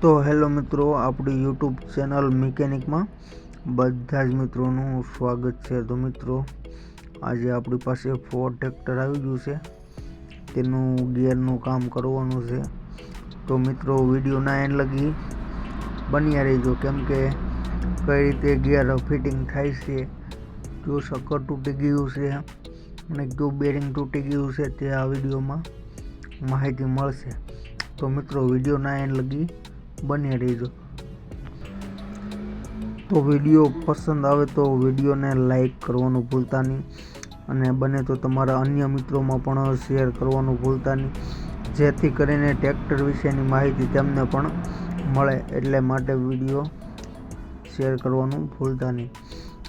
તો હેલો મિત્રો, આપણી યુટ્યુબ ચેનલ મિકેનિકમાં બધા જ મિત્રોનું સ્વાગત છે। તો મિત્રો, આજે આપણી પાસે ફોર્ડ ટ્રેક્ટર આવી ગયું છે, તેનું ગિયરનું કામ કરવાનું છે। તો મિત્રો, વિડીયોના એન્ડ લગી બન્યા રહેજો, કેમ કે કઈ રીતે ગિયર ફિટિંગ થાય છે, કયું સકર તૂટી ગયું છે અને કયું બેરિંગ તૂટી ગયું છે તે આ વિડીયોમાં માહિતી મળશે। તો મિત્રો, વિડીયોના એન્ડ લગી બન્યા રહેજો। તો વિડીયો પસંદ આવે તો વિડીયોને લાઈક કરવાનું ભૂલતા નહીં, અને બને તો તમારા અન્ય મિત્રોમાં પણ શેર કરવાનું ભૂલતા નહીં, જેથી કરીને ટ્રેક્ટર વિશેની માહિતી તેમને પણ મળે, એટલે માટે વિડીયો શેર કરવાનું ભૂલતા નહીં।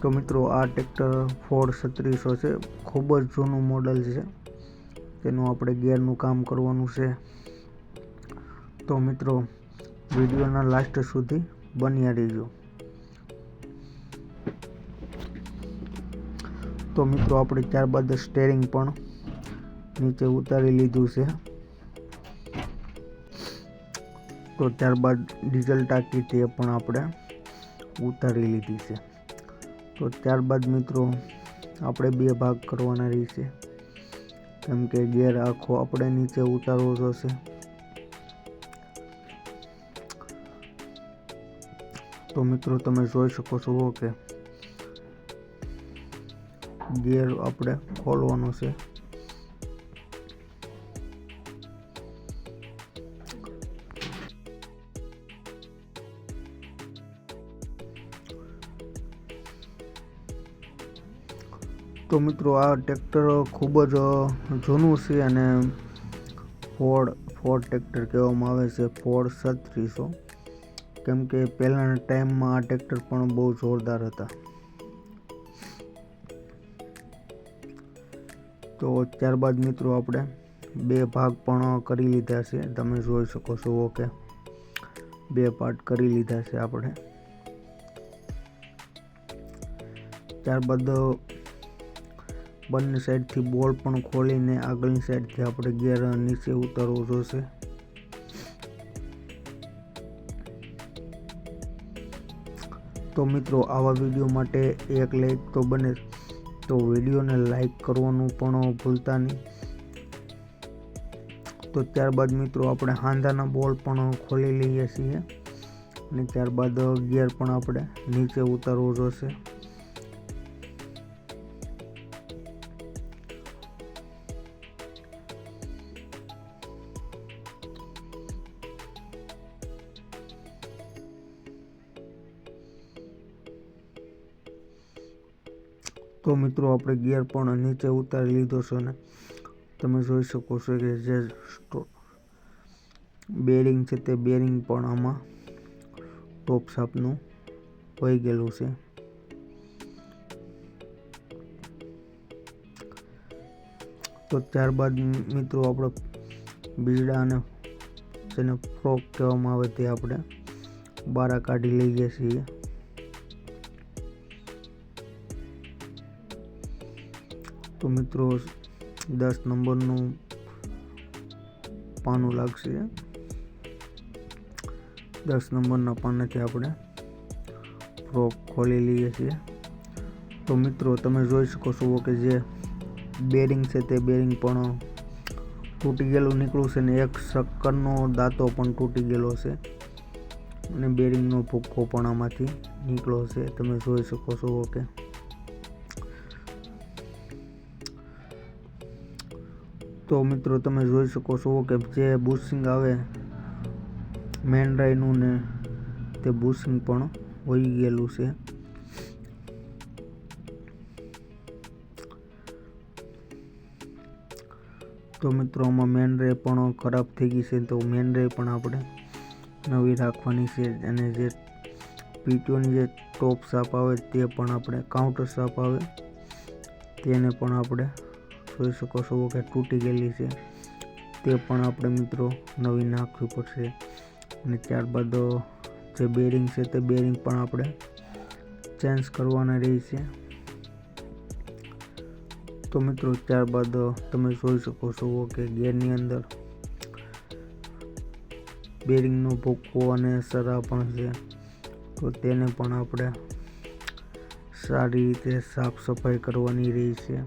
તો મિત્રો, આ ટ્રેક્ટર ફોર્ડ 3600 છે, ખૂબ જ જૂનું મોડલ છે, તેનું આપણે ગિયરનું કામ કરવાનું છે। તો મિત્રો, વિડીયોના લાસ્ટ સુધી બન્યા રહેજો। તો મિત્રો, આપણે ત્યારબાદ સ્ટેરિંગ પણ નીચે ઉતારી લીધું છે। તો ત્યારબાદ ડીઝલ ટાંકી તે પણ આપણે ઉતારી લીધી છે। તો ત્યારબાદ મિત્રો, આપણે બે ભાગ કરવાના રહેશે, કેમ કે ગિયર આખો આપણે નીચે ઉતારવો જોશે। તો મિત્રો, તમે જોઈ શકો છો કે ગિયર આપણે ખોલવાનો છે। તો મિત્રો, આ ટ્રેક્ટર ખૂબ જ જૂનું છે અને ફોર્ડ ટ્રેક્ટર કહેવામાં આવે છે, ફોર્ડ 3600, કેમ કે પહેલાંના ટાઈમમાં આ ટ્રેક્ટર પણ બહુ જોરદાર હતા। તો ત્યારબાદ મિત્રો, આપણે બે ભાગ પણ કરી લીધા છે, તમે જોઈ શકો છો કે બે પાર્ટ કરી લીધા છે આપણે। ત્યારબાદ બંને સાઈડથી બોલ પણ ખોલીને આગળની સાઈડથી આપણે ગિયર નીચે ઉતારવું જોશે। તો મિત્રો, આવા વિડીયો માટે એક લાઈક તો બને, તો વિડીયોને લાઈક કરવાનું પણ ભૂલતા નહીં। તો ત્યારબાદ મિત્રો, આપણે હાંધાના બોલ પણ ખોલી લઈએ છીએ, અને ત્યારબાદ ગિયર પણ આપણે નીચે ઉતારવું જોશે। તો મિત્રો, આપણે ગિયર પણ નીચે ઉતારી લીધો છે, ને તમે જોઈ શકો છો કે જે બેરિંગ છે તે બેરિંગ પણ આમાં ટોપ શાફ્ટનું વહી ગયેલું છે। તો ત્યારબાદ મિત્રો, આપણે બીજડા અને જેને ફ્રોક કહેવામાં આવે તે આપણે બહાર કાઢી લઈએ છીએ। તો મિત્રો, 10 નંબરનું પાનું લાગશે, 10 નંબરના પાનેથી આપણે ફ્રોક ખોલી લઈએ છીએ। તો મિત્રો, તમે જોઈ શકો છો કે જે બેરિંગ છે તે બેરિંગ પણ તૂટી ગયેલું નીકળ્યું છે, ને એક શક્કરનો દાંતો પણ તૂટી ગયેલો છે, અને બેરિંગનો ભૂક્કો પણ આમાંથી નીકળ્યો છે, તમે જોઈ શકો છો કે। તો મિત્રો, તમે જોઈ શકો છો કે જે બુશિંગ આવે મેન ડ્રાઈવનું ને તે બુશિંગ પણ વહી ગયેલું છે। તો મિત્રો, આમાં મેન ડ્રાઈવ પણ ખરાબ થઈ ગઈ છે, તો મેન ડ્રાઈવ પણ આપણે નવી રાખવાની છે, અને જે પીટીઓની જે ટોપ શાફ્ટ આવે તે પણ આપણે કાઉન્ટર શાફ્ટ આવે તેને પણ આપણે જોઈ શકો છો કે તૂટી ગયેલી છે, તે પણ આપણે મિત્રો નવી નાખવી પડશે। અને ત્યારબાદ જે બેરિંગ છે તે બેરિંગ પણ આપણે ચેન્જ કરવાના રહેશે। તો મિત્રો, ત્યારબાદ તમે જોઈ શકો છો કે ગિયરની અંદર બેરિંગનો ભૂકો અને સરા પણ છે, તો તેને પણ આપણે સારી રીતે સાફ સફાઈ કરવાની રહી છે.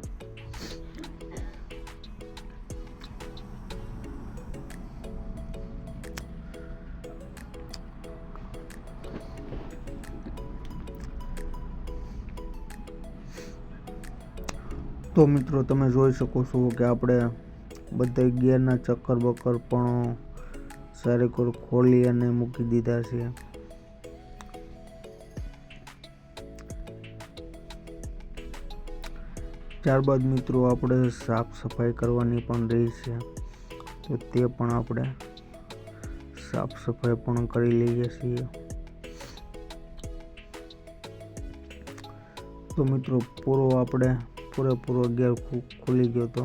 તો મિત્રો તમે જોઈ શકો છો કે આપણે બધા ગિયરના ચક્કર બક્કર પણ સારી કોર ખોલી અને મૂકી દીધા છે. ત્યારબાદ મિત્રો આપણે સાફ સફાઈ કરવાની પણ રહી છે, તો તે પણ આપણે સાફ સફાઈ પણ કરી લઈએ છીએ. તો મિત્રો પૂરેપૂરો ગિયર ખુલી ગયો હતો.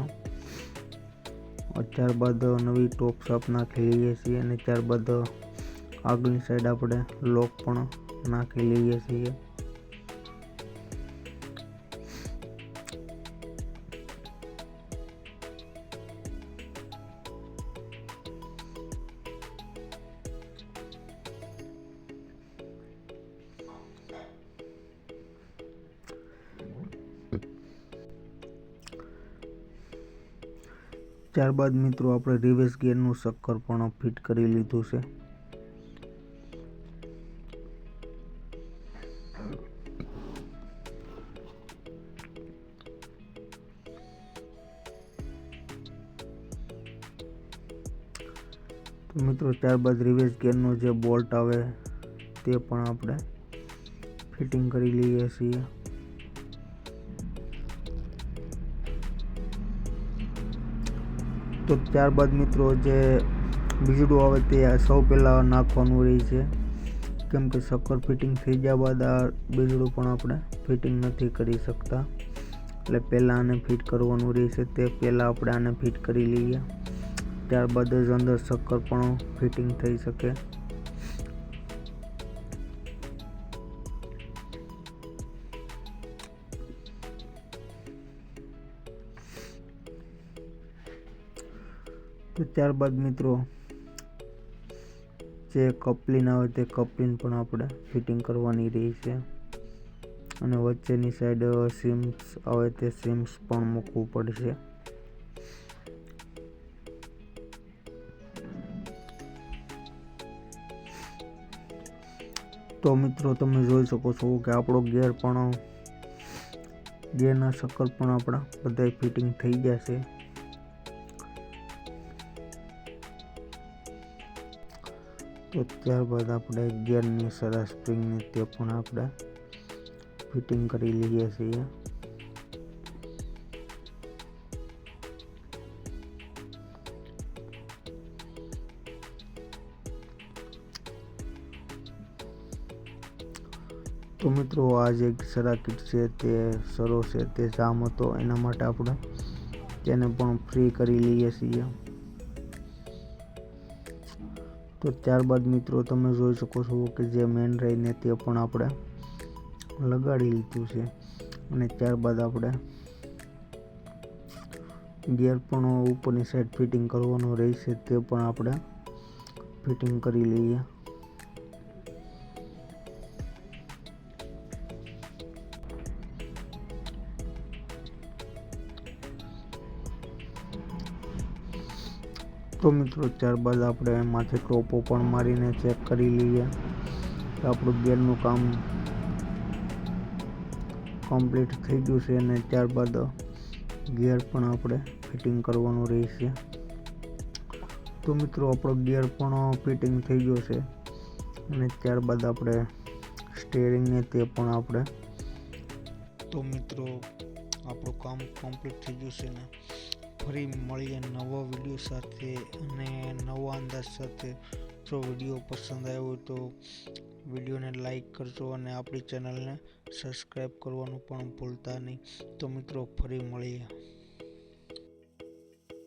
ત્યારબાદ નવી ટોપ શાફ્ટ નાખી લઈએ છીએ અને ત્યારબાદ આગળની સાઈડ આપણે લોક પણ નાખી લઈએ છીએ. ત્યારબાદ મિત્રો આપણે રિવર્સ ગિયરનું શક્કર પણ ફિટ કરી લીધું છે. તો મિત્રો ત્યારબાદ રિવર્સ ગિયરનો જે બોલ્ટ આવે તે પણ આપણે ફિટિંગ કરી લઈએ છીએ. તો ત્યારબાદ મિત્રો જે બીજડું આવે તે સૌ પહેલાં નાખવાનું રહે છે, કેમ કે શક્કર ફિટિંગ થઈ ગયા બાદ આ બીજડું પણ આપણે ફિટિંગ નથી કરી શકતા, એટલે પહેલાં આને ફિટ કરવાનું રહેશે. તે પહેલાં આપણે આને ફિટ કરી લઈએ, ત્યારબાદ જ અંદર શક્કર પણ ફિટિંગ થઈ શકે. તો ત્યારબાદ મિત્રો જે કપલિંગ આવે તે કપલિંગ પણ આપણે ફિટિંગ કરવાની રહી છે, અને વચ્ચેની સાઈડ સીમ્સ આવે તે સીમ્સ પણ મૂકવું પડશે. તો મિત્રો તમે જોઈ શકો છો કે આપણો ગિયરના શક્કર પણ આપણા બધા ફિટિંગ થઈ ગયા છે. તો ત્યારબાદ આપણે ગિયરની સરા સ્પ્રિંગની તે પણ આપણે ફિટિંગ કરી લઈએ છીએ. તો મિત્રો આ જે સરા કીટ છે તે સરો છે તે જામ હતો, એના માટે આપણે તેને પણ ફ્રી કરી લઈએ છીએ. તો ત્યારબાદ મિત્રો તમે જોઈ શકો છો કે જે મેન રહીને તે પણ આપણે લગાડી લીધું છે, અને ત્યારબાદ આપણે ગિયર પણ ઉપરની સાઈડ ફિટિંગ કરવાનું રહેશે, તે પણ આપણે ફિટિંગ કરી લઈએ. તો મિત્રો ત્યારબાદ આપણે માથે ટોપો પણ મારીને ચેક કરી લઈએ કે આપણું ગિયરનું કામ કમ્પ્લીટ થઈ ગયું છે, અને ત્યારબાદ ગિયર પણ આપણે ફિટિંગ કરવાનું રહેશે. તો મિત્રો આપણો ગિયર પણ ફિટિંગ થઈ ગયો છે, અને ત્યારબાદ આપણે સ્ટીયરિંગને તે પણ આપણે તો મિત્રો આપણું કામ કમ્પ્લીટ થઈ ગયું છે ને. ફરી મળીએ નવા વિડીયો સાથે અને નવા અંદાજ સાથે. જો વિડીયો પસંદ આવ્યો હોય તો વિડીયોને લાઈક કરજો અને આપણી ચેનલને સબસ્ક્રાઈબ કરવાનું પણ ભૂલતા નહીં. તો મિત્રો ફરી મળીએ.